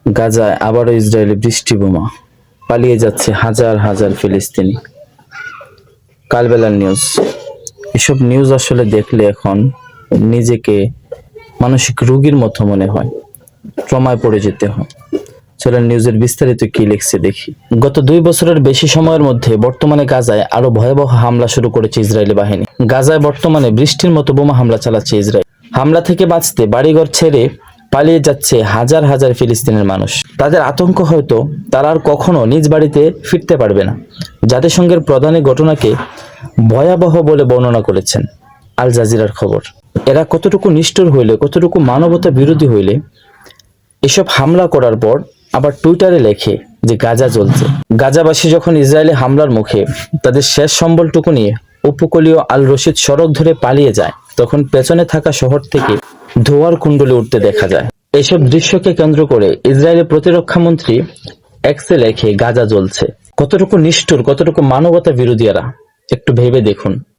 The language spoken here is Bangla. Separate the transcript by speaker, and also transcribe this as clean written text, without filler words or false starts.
Speaker 1: গাজায় আবারও ইসরায়েলি বৃষ্টি বোমা, পালিয়ে যাচ্ছে হাজার হাজার ফিলিস্তিনি। কালবেলার নিউজ। এসব নিউজ আসলে দেখলে এখন নিজেকে মানসিক রোগীর মতো মনে হয়, ট্রমায় পড়ে যেতে হয়। চলেন নিউজের বিস্তারিত কি লিখছে দেখি। গত 2 বছরের বেশি সময়ের মধ্যে বর্তমানে গাজায় আরো ভয়াবহ হামলা শুরু করেছে ইসরায়েলি বাহিনী। গাজায় বর্তমানে বৃষ্টির মতো বোমা হামলা চালাচ্ছে ইসরায়েল। হামলা থেকে বাঁচতে বাড়িঘর ছেড়ে পালিয়ে যাচ্ছে হাজার হাজার ফিলিস্তিনের মানুষ। তাদের আতঙ্ক হয়তো তারা আর কখনো নিজ বাড়িতে ফিরতে পারবে না। জাতিসংঘের প্রধান এই ঘটনাকে ভয়াবহ বলে বর্ণনা করেছেন আল জাজিরার খবর। এরা কতটুকু নিষ্ঠুর হইলে, কতটুকু মানবতা বিরোধী হইলে এসব হামলা করার পর আবার টুইটারে লেখে যে গাজা জ্বলছে। গাজাবাসী যখন ইসরায়েলি হামলার মুখে তাদের শেষ সম্বলটুকু নিয়ে উপকূলীয় আল রশিদ সড়ক ধরে পালিয়ে যায়, তখন পেছনে থাকা শহর থেকে ধোঁয়ার কুণ্ডলী উঠতে দেখা যায়। এসব দৃশ্যকে কেন্দ্র করে ইসরায়েলের প্রতিরক্ষা মন্ত্রী এক্সে লেখে গাজা জ্বলছে। কতটুকু নিষ্ঠুর, কতটুকু মানবতা বিরোধী এরা, একটু ভেবে দেখুন।